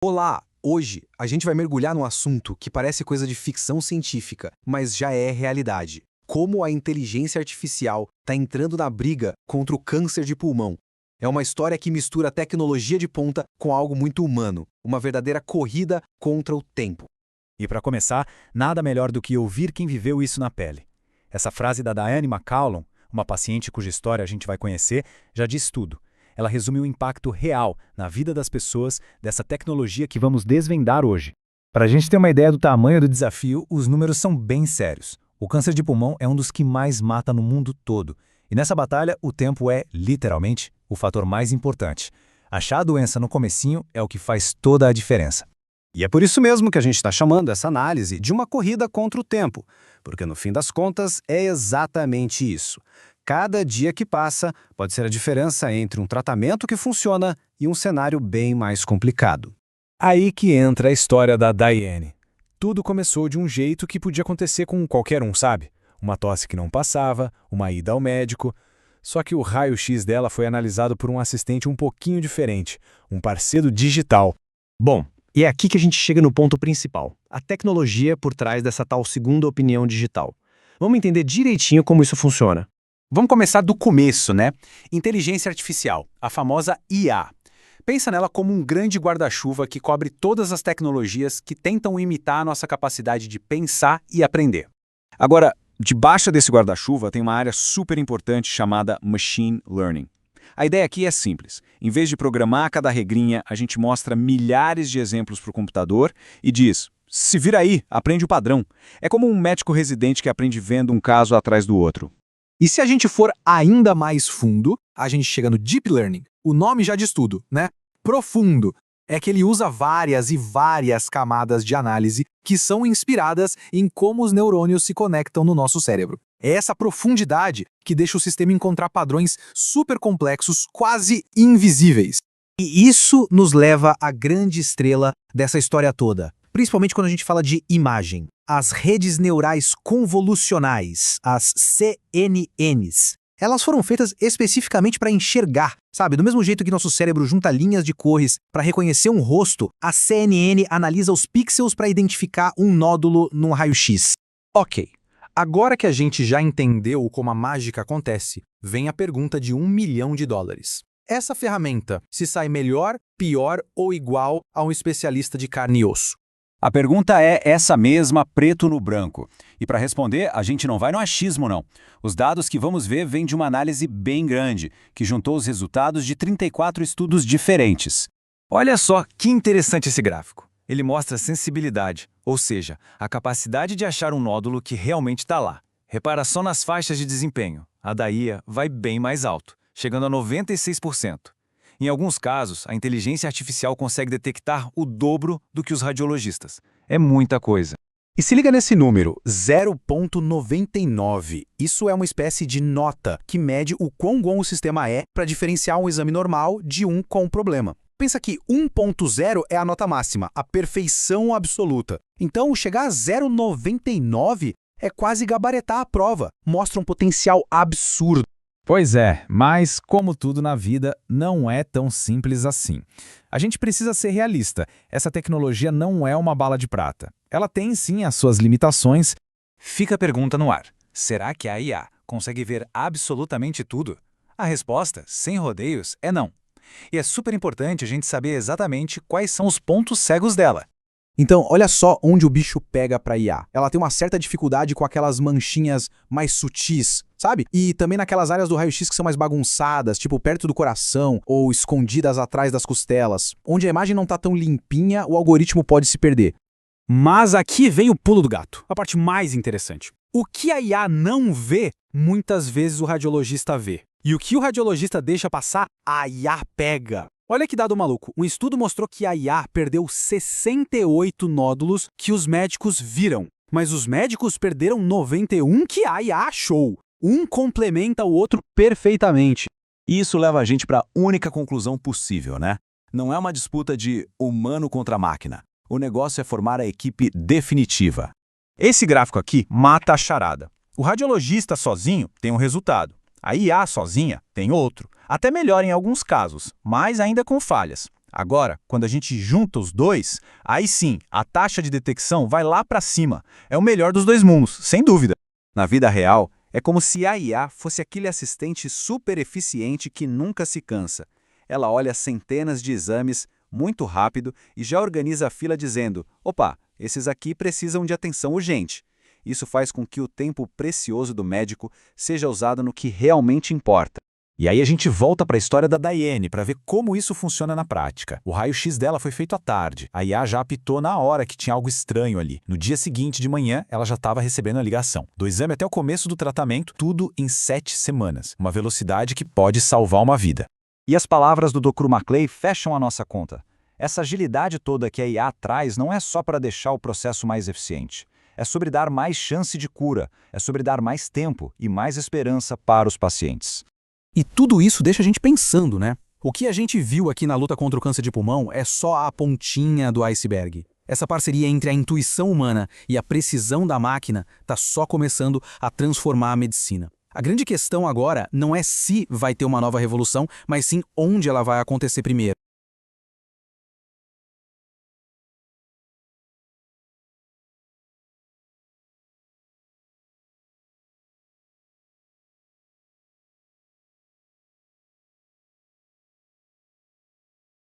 Olá! Hoje a gente vai mergulhar num assunto que parece coisa de ficção científica, mas já é realidade. Como a inteligência artificial está entrando na briga contra o câncer de pulmão. É uma história que mistura tecnologia de ponta com algo muito humano, uma verdadeira corrida contra o tempo. E para começar, nada melhor do que ouvir quem viveu isso na pele. Essa frase da Diane McCallum, uma paciente cuja história a gente vai conhecer, já diz tudo. Ela resume o impacto real na vida das pessoas dessa tecnologia que vamos desvendar hoje. Para a gente ter uma ideia do tamanho do desafio, os números são bem sérios. O câncer de pulmão é um dos que mais mata no mundo todo. E nessa batalha, o tempo é, literalmente, o fator mais importante. Achar a doença no comecinho é o que faz toda a diferença. E é por isso mesmo que a gente está chamando essa análise de uma corrida contra o tempo, porque no fim das contas é exatamente isso. Cada dia que passa pode ser a diferença entre um tratamento que funciona e um cenário bem mais complicado. Aí que entra a história da Diane. Tudo começou de um jeito que podia acontecer com qualquer um, sabe? Uma tosse que não passava, uma ida ao médico. Só que o raio-x dela foi analisado por um assistente um pouquinho diferente, um parceiro digital. Bom, e é aqui que a gente chega no ponto principal, a tecnologia por trás dessa tal segunda opinião digital. Vamos entender direitinho como isso funciona. Vamos começar do começo, né? Inteligência artificial, a famosa IA. Pensa nela como um grande guarda-chuva que cobre todas as tecnologias que tentam imitar a nossa capacidade de pensar e aprender. Agora, debaixo desse guarda-chuva tem uma área super importante chamada Machine Learning. A ideia aqui é simples. Em vez de programar cada regrinha, a gente mostra milhares de exemplos para o computador e diz, se vira aí, aprende o padrão. É como um médico residente que aprende vendo um caso atrás do outro. E se a gente for ainda mais fundo, a gente chega no Deep Learning. O nome já diz tudo, né? Profundo. É que ele usa várias e várias camadas de análise que são inspiradas em como os neurônios se conectam no nosso cérebro. É essa profundidade que deixa o sistema encontrar padrões super complexos, quase invisíveis. E isso nos leva à grande estrela dessa história toda, principalmente quando a gente fala de imagem. As redes neurais convolucionais, as CNNs. Elas foram feitas especificamente para enxergar, sabe? Do mesmo jeito que nosso cérebro junta linhas de cores para reconhecer um rosto, a CNN analisa os pixels para identificar um nódulo num raio-x. Ok, agora que a gente já entendeu como a mágica acontece, vem a pergunta de $1 milhão. Essa ferramenta se sai melhor, pior ou igual a um especialista de carne e osso? A pergunta é essa mesma, preto no branco. E para responder, a gente não vai no achismo, não. Os dados que vamos ver vêm de uma análise bem grande, que juntou os resultados de 34 estudos diferentes. Olha só que interessante esse gráfico. Ele mostra sensibilidade, ou seja, a capacidade de achar um nódulo que realmente está lá. Repara só nas faixas de desempenho. A da IA vai bem mais alto, chegando a 96%. Em alguns casos, a inteligência artificial consegue detectar o dobro do que os radiologistas. É muita coisa. E se liga nesse número, 0,99. Isso é uma espécie de nota que mede o quão bom o sistema é para diferenciar um exame normal de um com problema. Pensa que 1,0 é a nota máxima, a perfeição absoluta. Então, chegar a 0,99 é quase gabaritar a prova. Mostra um potencial absurdo. Pois é, mas como tudo na vida, não é tão simples assim. A gente precisa ser realista. Essa tecnologia não é uma bala de prata. Ela tem sim as suas limitações. Fica a pergunta no ar. Será que a IA consegue ver absolutamente tudo? A resposta, sem rodeios, é não. E é super importante a gente saber exatamente quais são os pontos cegos dela. Então, olha só onde o bicho pega para IA. Ela tem uma certa dificuldade com aquelas manchinhas mais sutis, sabe? E também naquelas áreas do raio-x que são mais bagunçadas, tipo perto do coração ou escondidas atrás das costelas. Onde a imagem não tá tão limpinha, o algoritmo pode se perder. Mas aqui vem o pulo do gato, a parte mais interessante. O que a IA não vê, muitas vezes o radiologista vê. E o que o radiologista deixa passar, a IA pega. Olha que dado maluco, um estudo mostrou que a IA perdeu 68 nódulos que os médicos viram, mas os médicos perderam 91 que a IA achou. Um complementa o outro perfeitamente. E isso leva a gente para a única conclusão possível, né? Não é uma disputa de humano contra máquina. O negócio é formar a equipe definitiva. Esse gráfico aqui mata a charada. O radiologista sozinho tem um resultado. A IA sozinha tem outro. Até melhor em alguns casos, mas ainda com falhas. Agora, quando a gente junta os dois, aí sim, a taxa de detecção vai lá para cima. É o melhor dos dois mundos, sem dúvida. Na vida real, é como se a IA fosse aquele assistente super eficiente que nunca se cansa. Ela olha centenas de exames muito rápido e já organiza a fila dizendo: opa, esses aqui precisam de atenção urgente. Isso faz com que o tempo precioso do médico seja usado no que realmente importa. E aí a gente volta para a história da Daiane para ver como isso funciona na prática. O raio-x dela foi feito à tarde. A IA já apitou na hora que tinha algo estranho ali. No dia seguinte de manhã, ela já estava recebendo a ligação. Do exame até o começo do tratamento, tudo em 7 semanas. Uma velocidade que pode salvar uma vida. E as palavras do Dr. Maclay fecham a nossa conta. Essa agilidade toda que a IA traz não é só para deixar o processo mais eficiente. É sobre dar mais chance de cura, é sobre dar mais tempo e mais esperança para os pacientes. E tudo isso deixa a gente pensando, né? O que a gente viu aqui na luta contra o câncer de pulmão é só a pontinha do iceberg. Essa parceria entre a intuição humana e a precisão da máquina está só começando a transformar a medicina. A grande questão agora não é se vai ter uma nova revolução, mas sim onde ela vai acontecer primeiro.